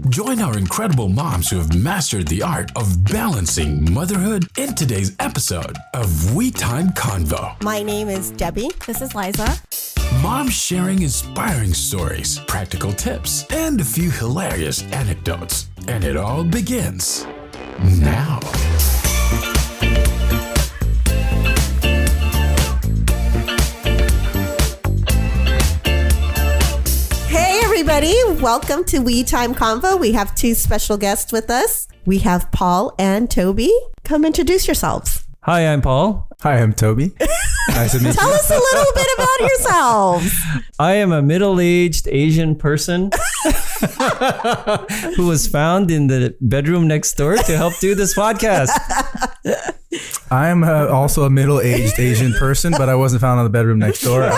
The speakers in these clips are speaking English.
Join our incredible moms who have mastered the art of balancing motherhood in today's episode of We Time Convo. My name is Debbie. This is Liza. Moms sharing inspiring stories, practical tips, and a few hilarious anecdotes. And it all begins now. Hey everybody, welcome to We Time Convo. We have two special guests with us. We have Paul and Toby. Come introduce yourselves. Hi, I'm Paul. Hi, I'm Toby. Nice to meet you. Tell us a little bit about yourselves. I am a middle-aged Asian person who was found in the bedroom next door to help do this podcast. I'm also a middle-aged Asian person, but I wasn't found in the bedroom next door.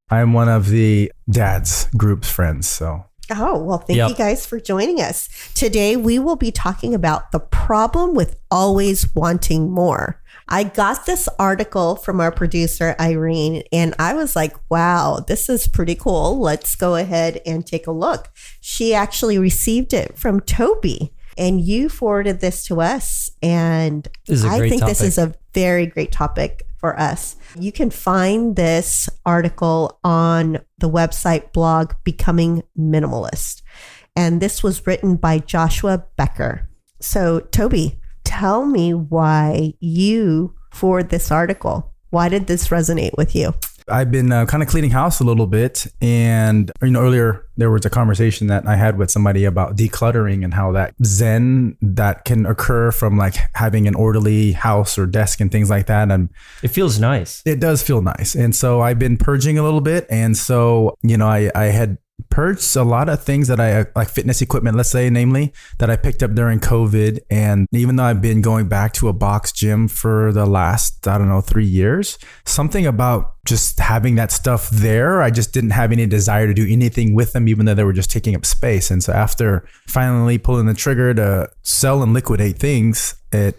I'm one of the dad's group's friends. So. Oh, well, thank you guys for joining us. Today, we will be talking about the problem with always wanting more. I got this article from our producer, Irene, and I was like, wow, this is pretty cool. Let's go ahead and take a look. She actually received it from Toby, and you forwarded this to us. And I think this is a very great topic for us. You can find this article on the website blog Becoming Minimalist. And this was written by Joshua Becker. So, Toby, tell me why you forward this article. Why did this resonate with you? I've been kind of cleaning house a little bit. And, earlier there was a conversation that I had with somebody about decluttering and how that zen that can occur from like having an orderly house or desk and things like that. And it feels nice. It does feel nice. And so I've been purging a little bit. And so, I had purged a lot of things that I like fitness equipment, let's say, namely that I picked up during COVID. And even though I've been going back to a box gym for the last, 3 years, something about just having that stuff there, I just didn't have any desire to do anything with them, even though they were just taking up space. And so after finally pulling the trigger to sell and liquidate things, I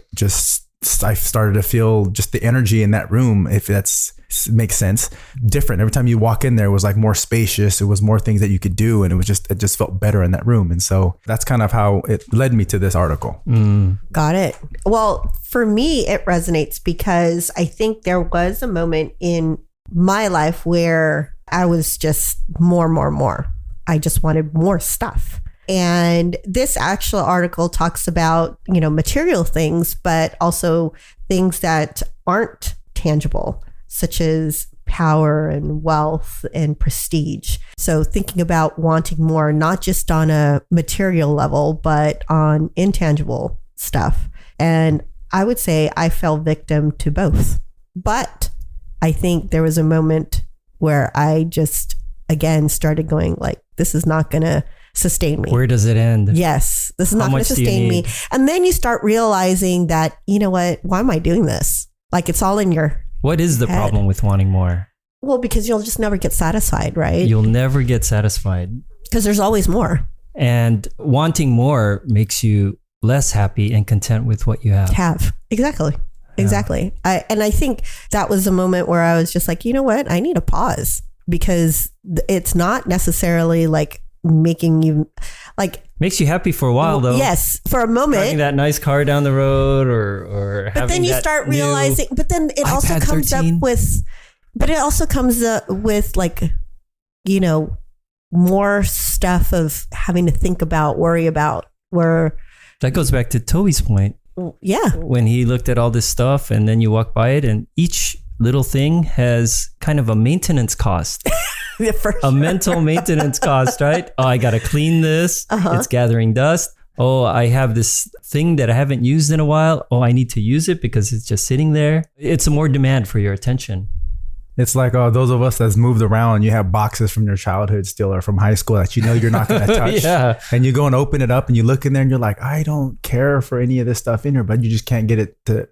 started to feel just the energy in that room, if that's makes sense, different. Every time you walk in there, it was like more spacious. It was more things that you could do. And it just felt better in that room. And so that's kind of how it led me to this article. Got it. Well, for me, it resonates because I think there was a moment in my life where I was just more. I just wanted more stuff. And this actual article talks about, material things, but also things that aren't tangible, such as power and wealth and prestige. So thinking about wanting more, not just on a material level, but on intangible stuff. And I would say I fell victim to both. But I think there was a moment where I just, again, started going like, this is not going to sustain me. Where does it end? Yes, this is not going to sustain me. And then you start realizing that, why am I doing this? Like it's all in your What is the head. problem with wanting more? Well, because you'll just never get satisfied, right? You'll never get satisfied. Because there's always more. And wanting more makes you less happy and content with what you have. Exactly. I think that was a moment where I was just like, you know what? I need a pause, because it's not necessarily like making you like makes you happy for a while though. Yes, for a moment. Driving that nice car down the road or but then you start realizing, but then it also comes 13. Up with, but it also comes up with like, more stuff of having to think about, worry about, where that goes back to Toby's point. Yeah. When he looked at all this stuff and then you walk by it and each little thing has kind of a maintenance cost. A mental maintenance cost, right? Oh, I got to clean this. It's gathering dust. Oh, I have this thing that I haven't used in a while. Oh, I need to use it because it's just sitting there. It's a more demand for your attention. It's like those of us that's moved around, you have boxes from your childhood still or from high school that you're not going to touch. Yeah. And you go and open it up and you look in there and you're like, I don't care for any of this stuff in here, but you just can't get it to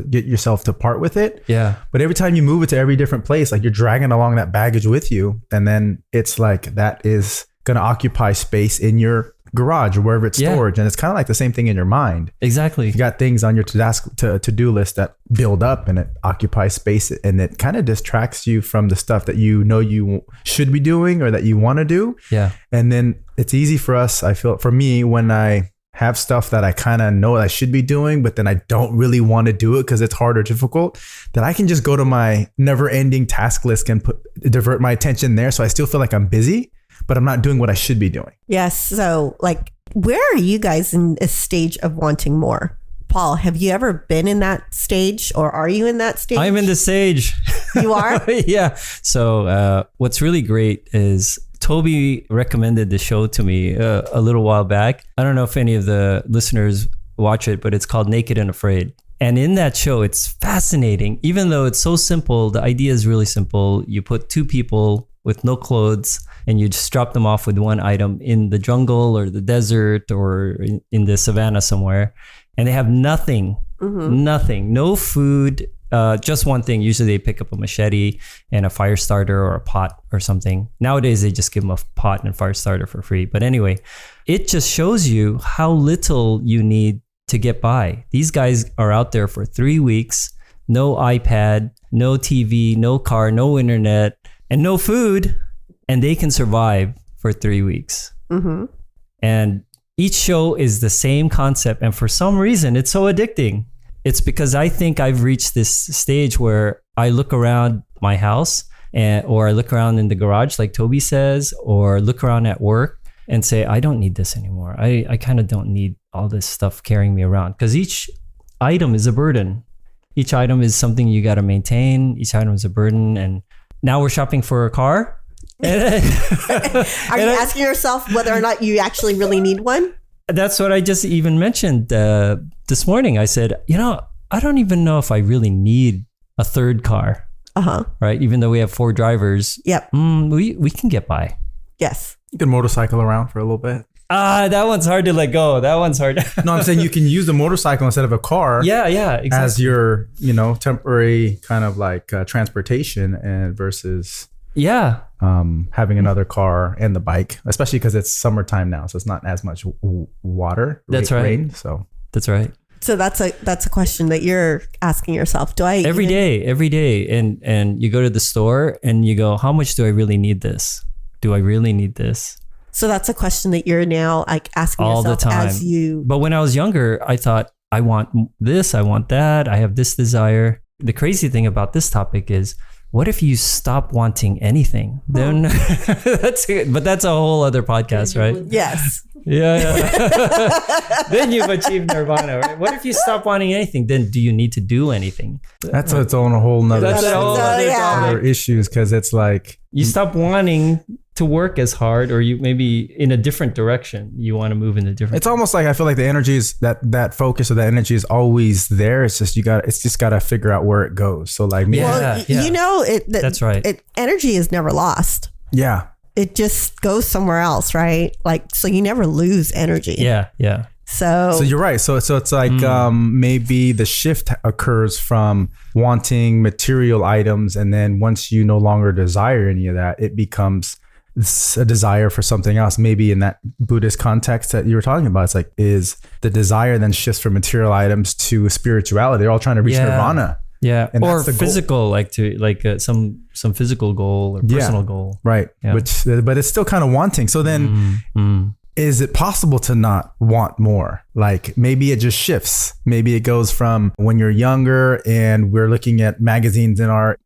get yourself to part with it. Yeah. But every time you move it to every different place, like you're dragging along that baggage with you. And then it's like that is going to occupy space in your garage or wherever it's stored. And it's kind of like the same thing in your mind. Exactly. You got things on your to-do list that build up and it occupies space, and it kind of distracts you from the stuff that you know you should be doing or that you want to do. Yeah. And then it's easy for us, I feel, for me, when I have stuff that I kind of know I should be doing, but then I don't really want to do it because it's hard or difficult, that I can just go to my never-ending task list and divert my attention there. So I still feel like I'm busy, but I'm not doing what I should be doing. Yes. So like, where are you guys in a stage of wanting more? Paul, have you ever been in that stage, or are you in that stage? I'm in the stage. You are? Yeah. So what's really great is Toby recommended the show to me a little while back. I don't know if any of the listeners watch it, but it's called Naked and Afraid. And in that show, it's fascinating. Even though it's so simple, the idea is really simple. You put two people with no clothes and you just drop them off with one item in the jungle or the desert or in the savannah somewhere. And they have nothing, no food, just one thing. Usually they pick up a machete and a fire starter or a pot or something. Nowadays, they just give them a pot and a fire starter for free. But anyway, it just shows you how little you need to get by. These guys are out there for 3 weeks, no iPad, no TV, no car, no internet, and no food. And they can survive for 3 weeks. And each show is the same concept. And for some reason, it's so addicting. It's because I think I've reached this stage where I look around my house or I look around in the garage, like Toby says, or look around at work and say, I don't need this anymore. I kind of don't need all this stuff carrying me around, because each item is a burden. Each item is something you got to maintain. Each item is a burden. And now we're shopping for a car. Are you asking yourself whether or not you actually really need one? That's what I just even mentioned this morning. I said, I don't even know if I really need a third car. Right? Even though we have 4 drivers. Yep. We can get by. Yes. You can motorcycle around for a little bit. That one's hard to let go. That one's hard. No, I'm saying you can use a motorcycle instead of a car. Yeah, exactly. As your, temporary kind of like transportation and versus having another car and the bike, especially because it's summertime now, so it's not as much water. That's right. Rain, so that's right. So that's a question that you're asking yourself. Do I every day, and you go to the store and you go, how much do I really need this? Do I really need this? So that's a question that you're now like asking all yourself the time. as you. But when I was younger, I thought, I want this, I want that, I have this desire. The crazy thing about this topic is, what if you stop wanting anything? Then that's a whole other podcast, right? Yes. Yeah. Then you've achieved nirvana, right? What if you stop wanting anything? Then do you need to do anything? That's its own whole nother other issues, because it's like you stop wanting to work as hard, or you maybe in a different direction. You want to move in a different. It's almost like I feel like the energy is that focus of that energy is always there. It's just got to figure out where it goes. So like that's right. Energy is never lost. Yeah. It just goes somewhere else, right? Like, so you never lose energy. Yeah. So you're right. So it's like maybe the shift occurs from wanting material items, and then once you no longer desire any of that, it becomes a desire for something else. Maybe in that Buddhist context that you were talking about, it's like, is the desire then shifts from material items to spirituality. They're all trying to reach nirvana. Yeah, and or physical, goal. Some physical goal or personal goal, right? Yeah. But it's still kind of wanting. So then, is it possible to not want more? Like maybe it just shifts. Maybe it goes from when you're younger and we're looking at magazines in our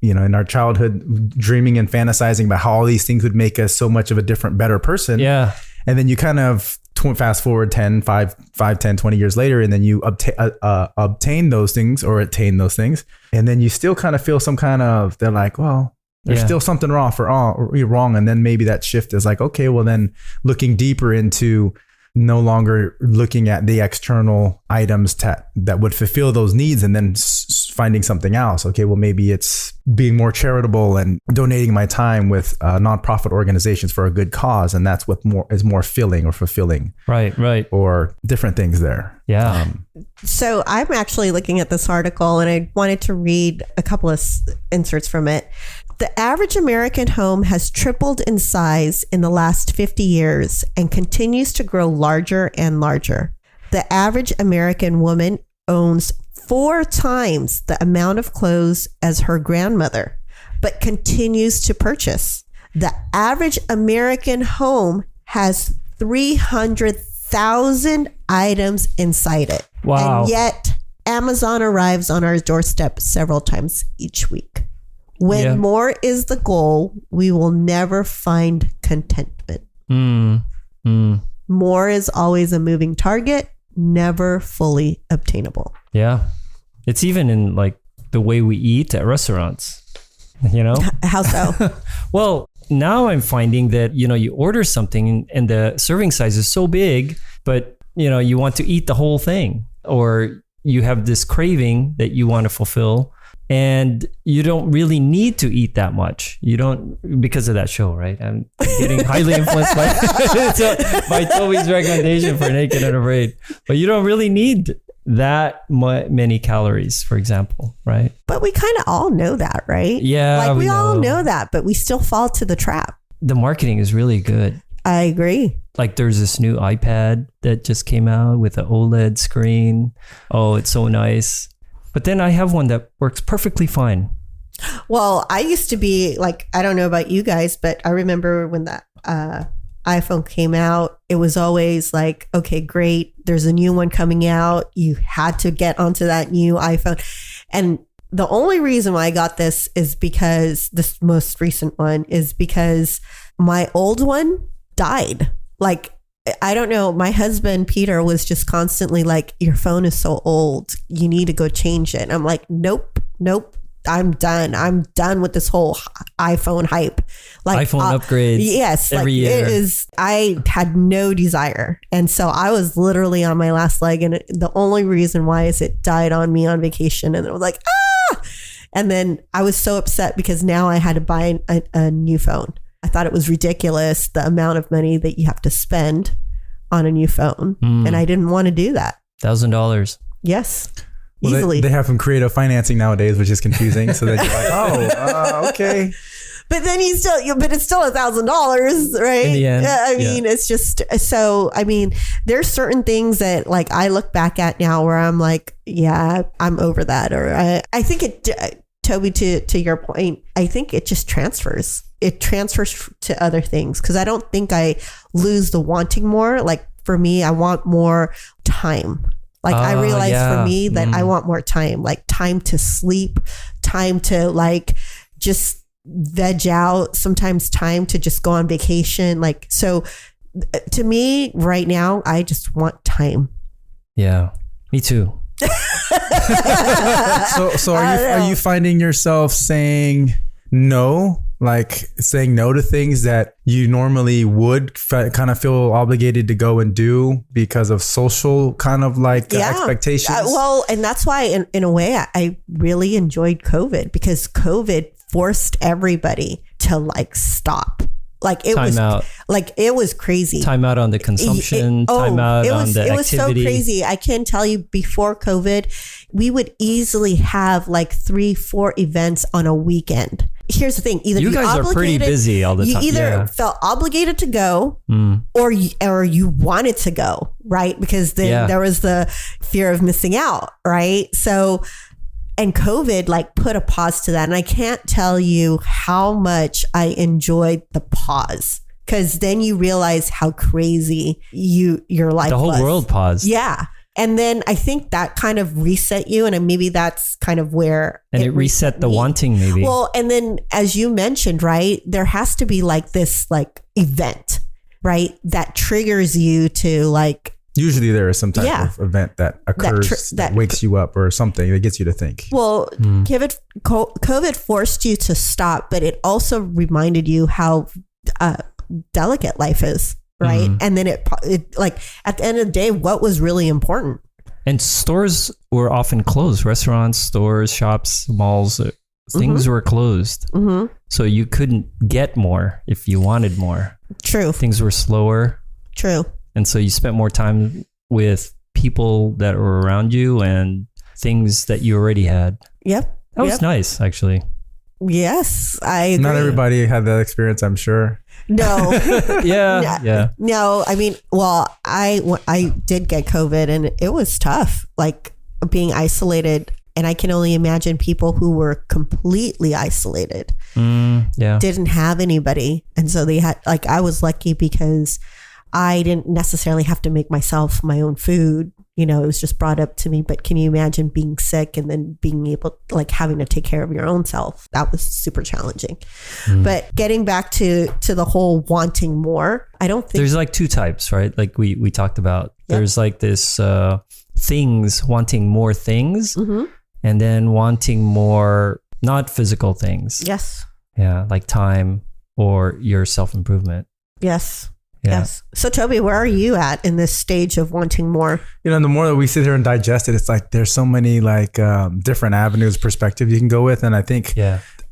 childhood, dreaming and fantasizing about how all these things would make us so much of a different, better person. Yeah, and then you kind of fast forward 10, 20 years later, and then you obtain those things or attain those things. And then you still kind of feel some kind of, they're like, well, there's still something wrong. And then maybe that shift is like, okay, well then looking deeper into no longer looking at the external items that would fulfill those needs, and then finding something else. Okay, well maybe it's being more charitable and donating my time with nonprofit organizations for a good cause, and that's what is more filling or fulfilling. Right. Or different things there. Yeah. So I'm actually looking at this article, and I wanted to read a couple of inserts from it. The average American home has tripled in size in the last 50 years and continues to grow larger and larger. The average American woman owns 4 times the amount of clothes as her grandmother, but continues to purchase. The average American home has 300,000 items inside it. Wow. And yet Amazon arrives on our doorstep several times each week. When more is the goal, we will never find contentment. More is always a moving target, never fully obtainable. Yeah. It's even in like the way we eat at restaurants, you know? How so? Well, now I'm finding that, you know, you order something and the serving size is so big, but, you know, you want to eat the whole thing, or you have this craving that you want to fulfill. And you don't really need to eat that much. You don't, because of that show, right? I'm getting highly influenced by Toby's recommendation for Naked and Afraid. But you don't really need that many calories, for example, right? But we kind of all know that, right? Yeah. Like we all know that, but we still fall to the trap. The marketing is really good. I agree. Like there's this new iPad that just came out with an OLED screen. Oh, it's so nice. But then I have one that works perfectly fine. Well, I used to be like, I don't know about you guys, but I remember when that iPhone came out, it was always like, okay, great. There's a new one coming out. You had to get onto that new iPhone. And the only reason why I got this is because this most recent one is because my old one died. Like, I don't know. My husband, Peter, was just constantly like, your phone is so old. You need to go change it. I'm like, nope. I'm done. I'm done with this whole iPhone hype. Like iPhone upgrades. Yes. Every year. It is. I had no desire. And so I was literally on my last leg. And the only reason why is it died on me on vacation. And it was like, ah. And then I was so upset because now I had to buy a new phone. I thought it was ridiculous, the amount of money that you have to spend on a new phone. And I didn't want to do that. $1,000. Yes. Well, easily. They have some creative financing nowadays, which is confusing. So then you're like, okay. But then it's still $1,000, right? In the end, I mean, it's just, so, I mean, there's certain things that like I look back at now where I'm like, yeah, I'm over that. Or I think it, Toby, to your point, I think it just transfers. It transfers to other things because I don't think I lose the wanting more. Like for me, I want more time. Like I realize for me that I want more time, like time to sleep, time to like just veg out, sometimes time to just go on vacation. Like, so to me right now, I just want time. Yeah, me too. So are you finding yourself saying no? Like saying no to things that you normally would kind of feel obligated to go and do because of social kind of like expectations? Well, and that's why in a way I really enjoyed COVID because COVID forced everybody to like stop. Like it was crazy. Time out on the consumption, time out on the activity. It was so crazy. I can tell you before COVID, we would easily have like 3-4 events on a weekend. Here's the thing. Either you guys are pretty busy all the time. You either felt obligated to go or you wanted to go, right? Because then there was the fear of missing out, right? So, and COVID like put a pause to that. And I can't tell you how much I enjoyed the pause because then you realize how crazy your life was. The whole world paused. Yeah. And then I think that kind of reset you. And maybe that's kind of where. And it reset the wanting maybe. Well, and then as you mentioned, right, there has to be like this like event, right, that triggers you to like. Usually there is some type of event that occurs that wakes you up or something that gets you to think. Well, COVID forced you to stop, but it also reminded you how delicate life is. Right. And then it like at the end of the day, what was really important? And stores were often closed. Restaurants, stores, shops, malls, things were closed. So you couldn't get more if you wanted more. True. Things were slower. True. And so you spent more time with people that were around you and things that you already had. Yep. That was nice, actually. Yes, I agree. Not everybody had that experience, I'm sure. No. Yeah. No, I mean, well, I did get COVID and it was tough, like being isolated. And I can only imagine people who were completely isolated, didn't have anybody. And so they had, like, I was lucky because I didn't necessarily have to make myself my own food. You know, it was just brought up to me. But can you imagine being sick and then being able, like, having to take care of your own self? That was super challenging. But getting back to the whole wanting more, I don't think there's like two types, right? Like we talked about. Yep. There's like this wanting more things, and then wanting more not physical things. Yes. Yeah, like time or your self-improvement. Yes. Yeah. Yes. So Toby, where are you at in this stage of wanting more? You know, the more that we sit here and digest it, it's like there's so many like different avenues, perspectives you can go with. And I think,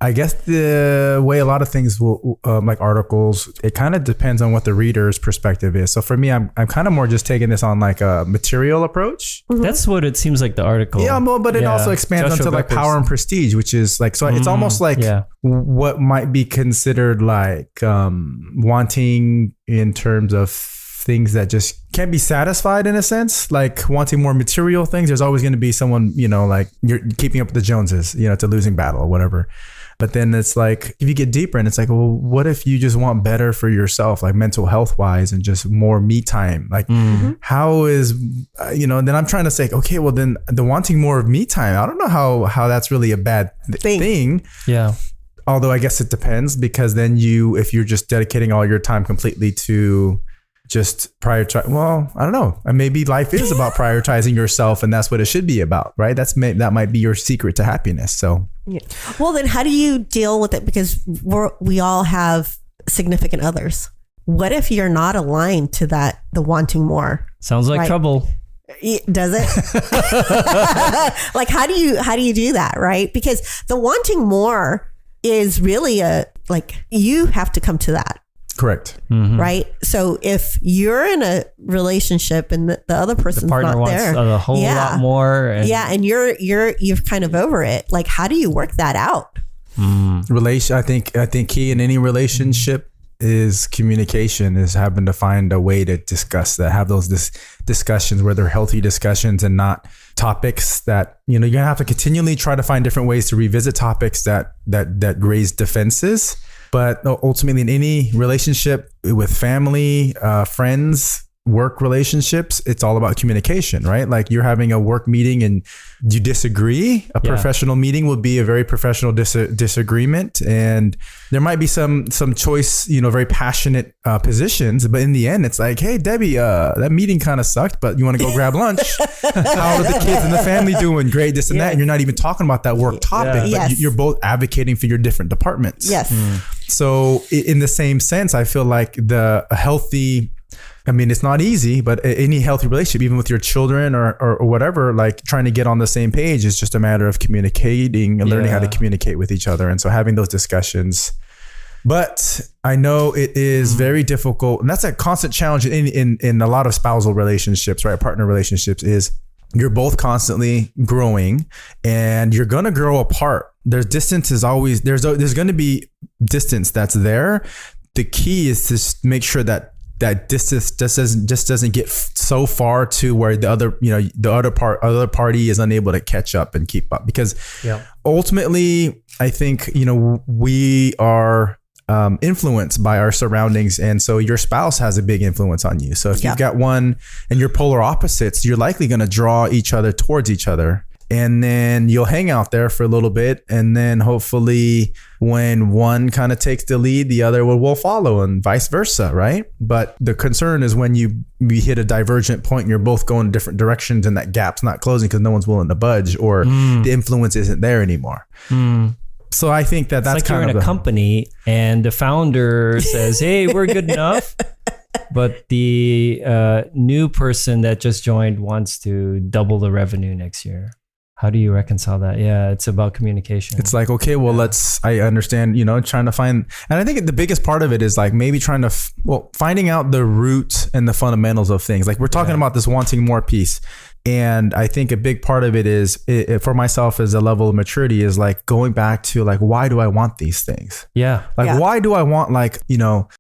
I guess the way a lot of things will, like articles, it kind of depends on what the reader's perspective is. So for me, I'm kind of more just taking this on like a material approach. That's what it seems like the article. Yeah, but it also expands Joshua onto like Becker's power and prestige, which is like, so it's almost like what might be considered like wanting in terms of things that just can't be satisfied in a sense, like wanting more material things. There's always going to be someone, you know, like you're keeping up with the Joneses, you know, it's a losing battle or whatever. But then it's like, if you get deeper and it's like, well, what if you just want better for yourself, like mental health wise and just more me time? Like how is, you know, and then I'm trying to say, okay, well then the wanting more of me time, I don't know how that's really a bad thing. Yeah. Although I guess it depends, because then if you're just dedicating all your time completely to just prioritize, well, I don't know. And maybe life is about prioritizing yourself and that's what it should be about, right? That might be your secret to happiness. So, yeah. Well, then how do you deal with it? Because we all have significant others. What if you're not aligned to the wanting more? Sounds like trouble. Does it? Like, how do you do that? Right? Because the wanting more is really you have to come to that. Correct. Right. So if you're in a relationship and the other person's partner not there, wants a whole lot more. And you're kind of over it. Like, how do you work that out? I think key in any relationship is communication, is having to find a way to discuss that, have those discussions where they're healthy discussions and not topics that, you know, you're gonna have to continually try to find different ways to revisit topics that raise defenses. But ultimately, in any relationship with family, friends, work relationships, it's all about communication, right? Like you're having a work meeting and you disagree. A professional meeting will be a very professional disagreement. And there might be some choice, you know, very passionate positions. But in the end, it's like, hey, Debbie, that meeting kind of sucked, but you want to go grab lunch? How are the kids and the family doing? Great, this and that. And you're not even talking about that work topic, but you're both advocating for your different departments. Yes. So in the same sense, I feel like a healthy, I mean, it's not easy, but any healthy relationship, even with your children or whatever, like trying to get on the same page is just a matter of communicating and learning how to communicate with each other. And so having those discussions. But I know it is very difficult. And that's a constant challenge in a lot of spousal relationships, right? Partner relationships is you're both constantly growing and you're going to grow apart. There's distance is always, there's going to be distance that's there. The key is to make sure that distance just doesn't get so far to where the other party is unable to catch up and keep up, because ultimately I think, you know, we are influenced by our surroundings, and so your spouse has a big influence on you. So if you've got one and you're polar opposites, you're likely going to draw each other towards each other. And then you'll hang out there for a little bit. And then hopefully when one kind of takes the lead, the other will follow, and vice versa, right? But the concern is when you hit a divergent point and you're both going different directions and that gap's not closing because no one's willing to budge, or the influence isn't there anymore. So I think that's like kind you're in a company and the founder says, hey, we're good enough. But the new person that just joined wants to double the revenue next year. How do you reconcile that? Yeah, it's about communication. It's like, okay, well, I understand, you know, trying to find, and I think the biggest part of it is like maybe trying to, finding out the root and the fundamentals of things. Like we're talking about this wanting more piece. And I think a big part of it is for myself as a level of maturity is like going back to like, why do I want these things? Yeah. Like, why do I want like,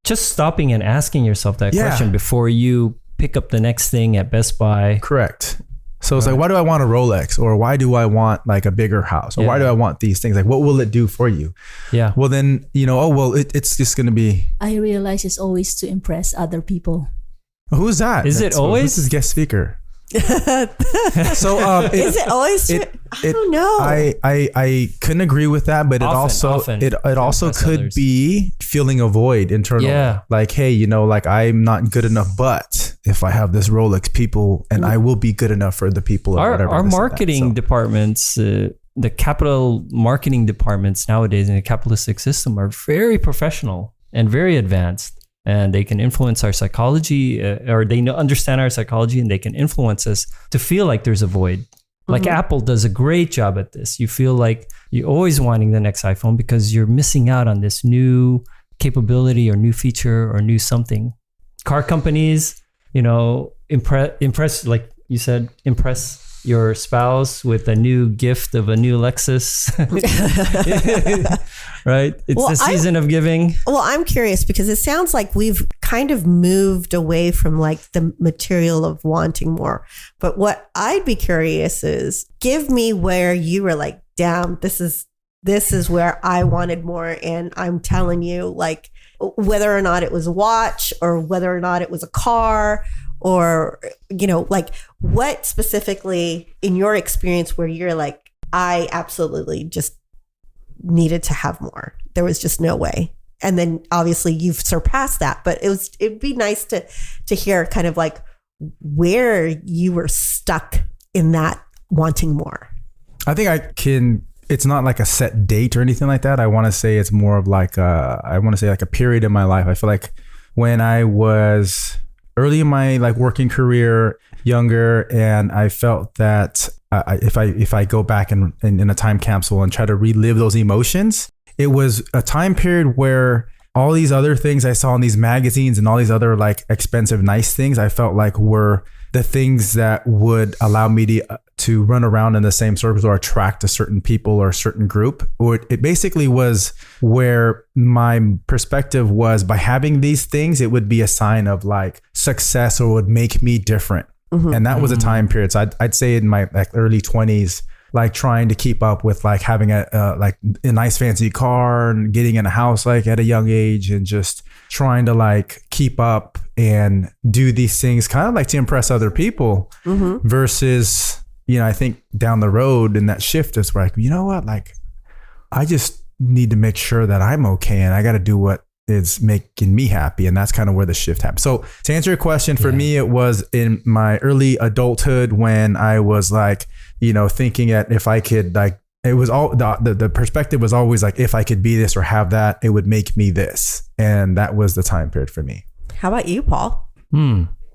just stopping and asking yourself that question before you pick up the next thing at Best Buy. Correct. So it's like, why do I want a Rolex, or why do I want like a bigger house, or why do I want these things? Like, what will it do for you? Yeah. Well, then, it's just going to be. I realize it's always to impress other people. Who's that? Is it always? Who's this guest speaker? So is it always? I don't know. I couldn't agree with that, but often it also could others. Be feeling a void internally. Yeah. Like, hey, like I'm not good enough, but if I have this Rolex, people, and I will be good enough for the people. Our marketing departments, the capital marketing departments nowadays in the capitalistic system are very professional and very advanced. And they can influence our psychology, or they understand our psychology, and they can influence us to feel like there's a void. Like Apple does a great job at this. You feel like you're always wanting the next iPhone because you're missing out on this new capability or new feature or new something. Car companies, impress, like you said, impress your spouse with a new gift of a new Lexus. Right? It's the season of giving. Well, I'm curious because it sounds like we've kind of moved away from like the material of wanting more. But what I'd be curious is, give me where you were like, damn, this is where I wanted more. And I'm telling you, like, whether or not it was a watch or whether or not it was a car, or, like what specifically in your experience where you're like, I absolutely just needed to have more. There was just no way. And then obviously you've surpassed that, but it'd be nice to hear kind of like where you were stuck in that wanting more. I think it's not like a set date or anything like that. I want to say it's more of like a period in my life. I feel like when I was early in my like working career, younger, and I felt that if I go back in a time capsule and try to relive those emotions, it was a time period where all these other things I saw in these magazines and all these other like expensive, nice things, I felt like were the things that would allow me to run around in the same circles or attract a certain people or a certain group. Or it basically was where my perspective was, by having these things, it would be a sign of like success or would make me different. And that was a time period. So I'd say in my like early 20s, like trying to keep up with like having a nice fancy car and getting in a house like at a young age, and just trying to like keep up and do these things kind of like to impress other people versus, I think down the road in that shift is like, you know what, like I just need to make sure that I'm okay, and I got to do what is making me happy. And that's kind of where the shift happened. So to answer your question, for me, it was in my early adulthood when I was like, thinking that if I could, like, it was all the perspective was always like, if I could be this or have that, it would make me this. And that was the time period for me. How about you, Paul?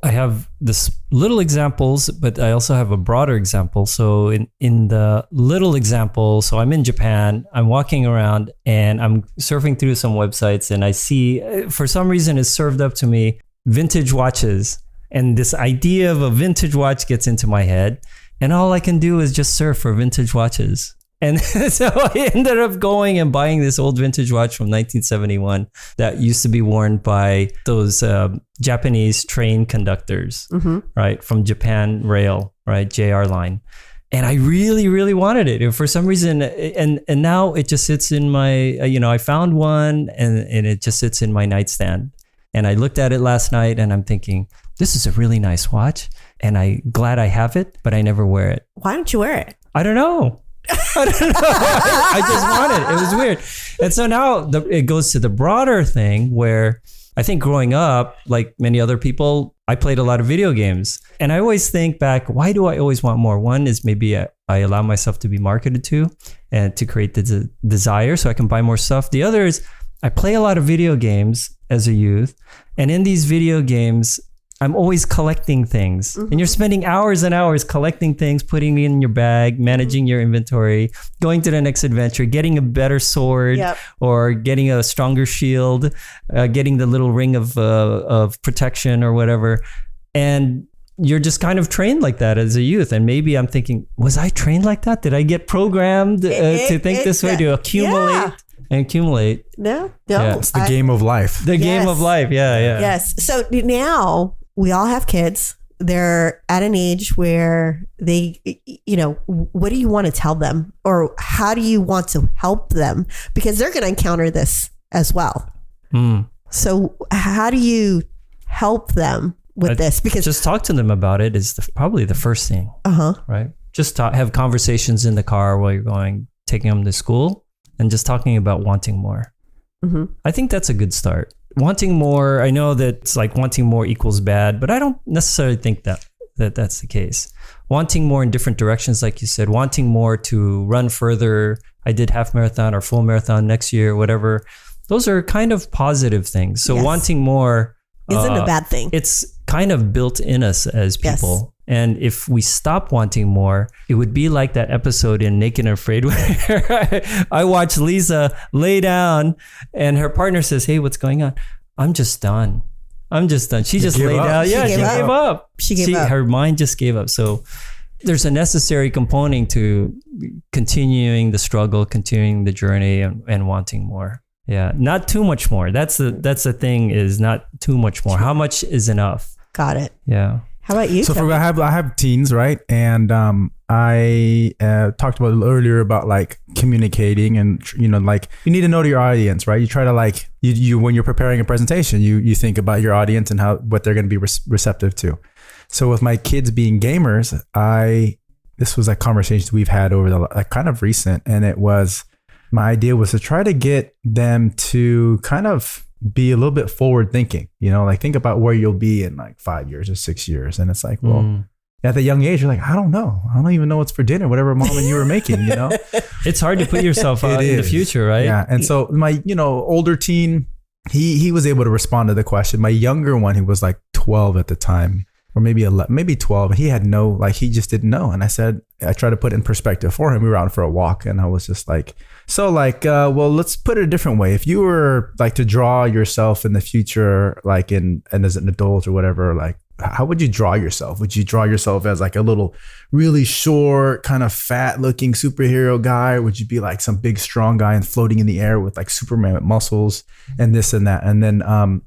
I have this little examples, but I also have a broader example. So in the little example, so I'm in Japan, I'm walking around and I'm surfing through some websites, and I see, for some reason, it's served up to me, vintage watches. And this idea of a vintage watch gets into my head, and all I can do is just surf for vintage watches. And so I ended up going and buying this old vintage watch from 1971 that used to be worn by those Japanese train conductors, right? From Japan Rail, right? JR line. And I really, really wanted it. And for some reason, and now it just sits in my, I found one and it just sits in my nightstand. And I looked at it last night and I'm thinking, this is a really nice watch. And I'm glad I have it, but I never wear it. Why don't you wear it? I don't know. I don't know. I just wanted it. It was weird. And so now it goes to the broader thing where I think growing up, like many other people, I played a lot of video games. And I always think back, why do I always want more? One is maybe I allow myself to be marketed to and to create the desire so I can buy more stuff. The other is I play a lot of video games as a youth. And in these video games, I'm always collecting things, and you're spending hours and hours collecting things, putting it in your bag, managing your inventory, going to the next adventure, getting a better sword or getting a stronger shield, getting the little ring of protection or whatever. And you're just kind of trained like that as a youth. And maybe I'm thinking, was I trained like that? Did I get programmed to think this way, to accumulate and accumulate? No. It's the game of life. The game of life. Yeah. Yes. So now we all have kids. They're at an age where they, what do you want to tell them, or how do you want to help them? Because they're going to encounter this as well. So how do you help them with this? Because just talk to them about it is probably the first thing. Right. Just have conversations in the car while you're taking them to school, and just talking about wanting more. I think that's a good start. Wanting more. I know that it's like wanting more equals bad, but I don't necessarily think that's the case. Wanting more in different directions, like you said, wanting more to run further. I did half marathon or full marathon next year, whatever. Those are kind of positive things. So wanting more isn't a bad thing. It's kind of built in us as people. And if we stop wanting more, it would be like that episode in Naked and Afraid where I watched Lisa lay down and her partner says, "Hey, what's going on?" "I'm just done. She just laid down. Yeah, she gave up. She gave up. Her mind just gave up. So there's a necessary component to continuing the struggle, continuing the journey, and wanting more. Yeah, not too much more. That's the thing, is not too much more. How much is enough? Got it. Yeah. How about you? So I have teens, right? And I talked about earlier about like communicating, and like you need to know your audience, right? You try to like you when you're preparing a presentation, you think about your audience and what they're going to be receptive to. So with my kids being gamers, this was like conversations we've had over the like kind of recent, and it was my idea was to try to get them to kind of be a little bit forward thinking, like think about where you'll be in like 5 years or 6 years. And it's like, well, at the young age, you're like, I don't know. I don't even know what's for dinner, whatever mom and you were making, It's hard to put yourself out in the future, right? Yeah. And so my, older teen, he was able to respond to the question. My younger one, he was like 12 at the time, or maybe 11, maybe 12. He had he just didn't know. And I tried to put it in perspective for him. We were out for a walk, and I was just like, well, let's put it a different way. If you were like to draw yourself in the future, like and as an adult or whatever, like how would you draw yourself? Would you draw yourself as like a little really short, kind of fat looking superhero guy? Or would you be like some big, strong guy and floating in the air with like Superman with muscles and this and that? And then,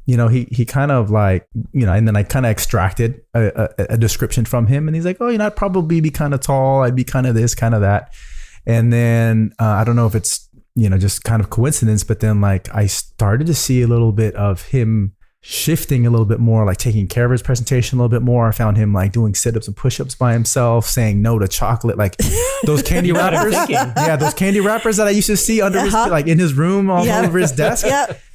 he kind of like, and then I kind of extracted a description from him, and he's like, oh, I'd probably be kind of tall. I'd be kind of this, kind of that. And then I don't know if it's, just kind of coincidence, but then like I started to see a little bit of him shifting a little bit more, like taking care of his presentation a little bit more. I found him like doing sit-ups and push-ups by himself, saying no to chocolate, like those candy wrappers. Yeah, those candy wrappers that I used to see under his, like in his room all over his desk.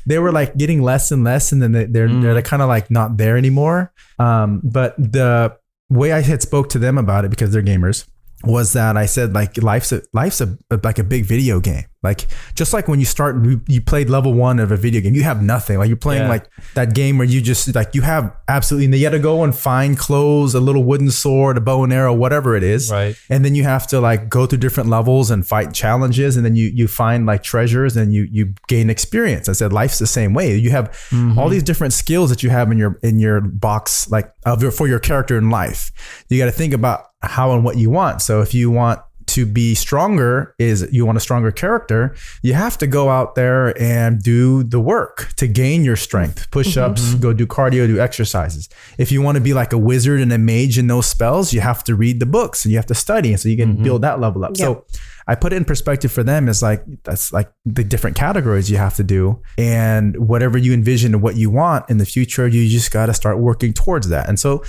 They were like getting less and less, and then they're kind of like not there anymore. But the way I had spoke to them about it, because they're gamers, was that I said like life's like a big video game. Like just like when you played level 1 of a video game, you have nothing. Like you're playing like that game where you just like you have absolutely, you got to go and find clothes, a little wooden sword, a bow and arrow, whatever it is. Right. And then you have to like go through different levels and fight challenges, and then you find like treasures, and you gain experience. I said life's the same way. You have all these different skills that you have in your box, like for your character in life. You got to think about how and what you want. So if you want to be stronger, you want a stronger character, you have to go out there and do the work to gain your strength, push-ups, go do cardio, do exercises. If you want to be like a wizard and a mage and know spells, you have to read the books and you have to study, and so you can build that level up. So I put it in perspective for them as like, that's like the different categories you have to do, and whatever you envision and what you want in the future, you just got to start working towards that. And so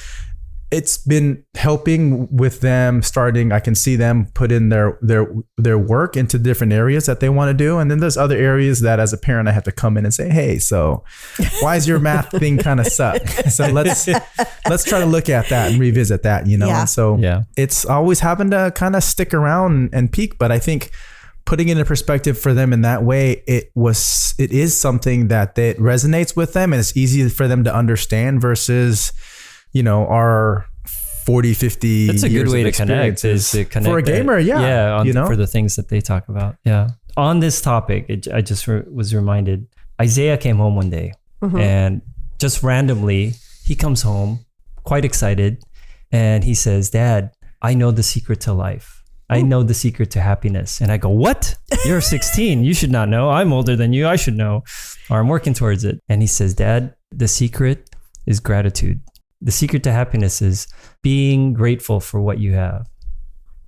it's been helping with them starting. I can see them put in their work into different areas that they want to do. And then there's other areas that as a parent, I have to come in and say, hey, so why is your math thing kind of suck? So let's try to look at that and revisit that, And so it's always having to kind of stick around and peak. But I think putting it in perspective for them in that way, it is something that resonates with them, and it's easy for them to understand versus our 40, 50 That's a years good way of to connect, is to connect for a gamer. For the things that they talk about. Yeah. On this topic, I just was reminded, Isaiah came home one day and just randomly he comes home quite excited, And he says, Dad, I know the secret to life. I know the secret to happiness. And I go, what? You're 16. You should not know. I'm older than you. I should know. Or I'm working towards it. And he says, Dad, the secret is gratitude. The secret to happiness is being grateful for what you have.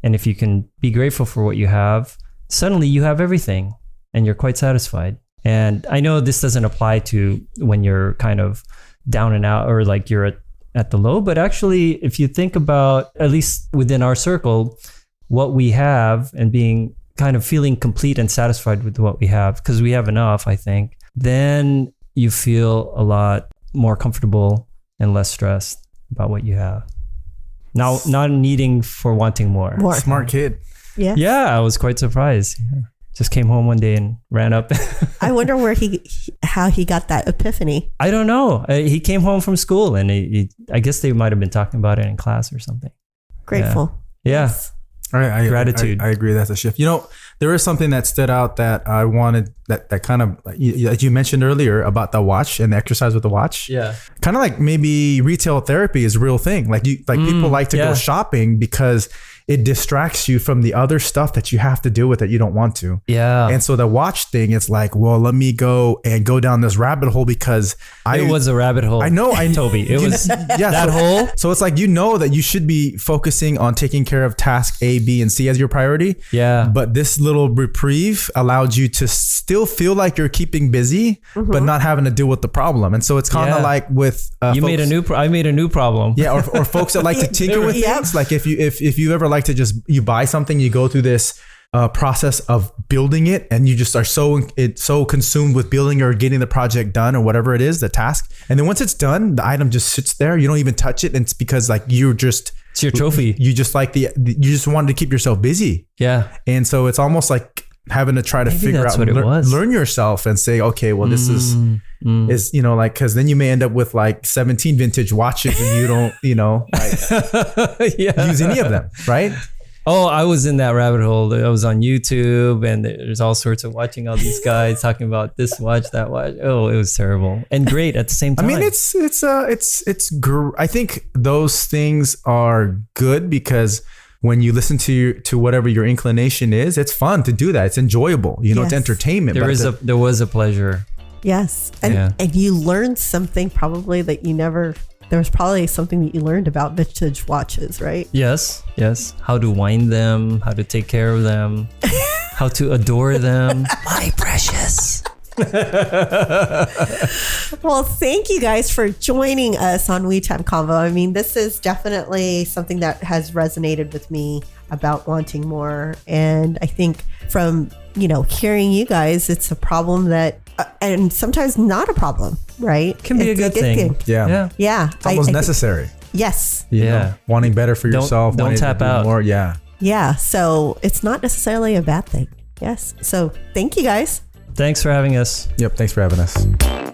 And if you can be grateful for what you have, suddenly you have everything and you're quite satisfied. And I know this doesn't apply to when you're kind of down and out or like you're at the low, but actually, if you think about, at least within our circle, what we have and being kind of feeling complete and satisfied with what we have, because we have enough, I think, then you feel a lot more comfortable and less stressed about what you have. Now, not needing for wanting more. Smart kid. Yeah. Yeah, I was quite surprised. Just came home one day and ran up. I wonder how he got that epiphany. I don't know. He came home from school and I guess they might have been talking about it in class or something. Grateful. Yeah. Yes. All right, Gratitude. I agree. That's a shift. You know, there is something that stood out that I wanted that kind of, like you mentioned earlier about the watch and the exercise with the watch. Yeah. Kind of like maybe retail therapy is a real thing. Like people like to go shopping because it distracts you from the other stuff that you have to deal with that you don't want to. Yeah. And so the watch thing, it's like, well, let me go down this rabbit hole because it was a rabbit hole. I know. Toby. It was that hole. So it's like, that you should be focusing on taking care of task A, B, and C as your priority. Yeah. But this little reprieve allowed you to still feel like you're keeping busy, but not having to deal with the problem. And so it's kind of like with I made a new problem. Yeah. Or folks that like to tinker with things. Like if you ever like to just, you buy something, you go through this process of building it, and you just are so consumed with building or getting the project done or whatever it is, the task. And then once it's done, the item just sits there. You don't even touch it. And it's because like it's your trophy. You just like you just wanted to keep yourself busy. Yeah. And so it's almost like having to try to figure out, learn yourself and say, okay, well, this is like, cause then you may end up with like 17 vintage watches and you don't, use any of them. Right. Oh, I was in that rabbit hole. I was on YouTube and there's all sorts of watching all these guys talking about this watch, that watch. Oh, it was terrible and great at the same time. I mean, I think those things are good because when you listen to whatever your inclination is, it's fun to do that. It's enjoyable. It's entertainment. There was a pleasure. Yes. And you learned something probably that there was probably something that you learned about vintage watches, right? Yes. How to wind them, how to take care of them, how to adore them. My precious. Well, thank you guys for joining us on WeTime Convo. I mean, this is definitely something that has resonated with me about wanting more. And I think from, hearing you guys, it's a problem that, and sometimes not a problem, right? It can be a good thing. Yeah. It's almost necessary. Yes. Yeah. Wanting better for yourself. Don't tap out. More. Yeah. Yeah. So it's not necessarily a bad thing. Yes. So thank you guys. Thanks for having us. Yep. Thanks for having us.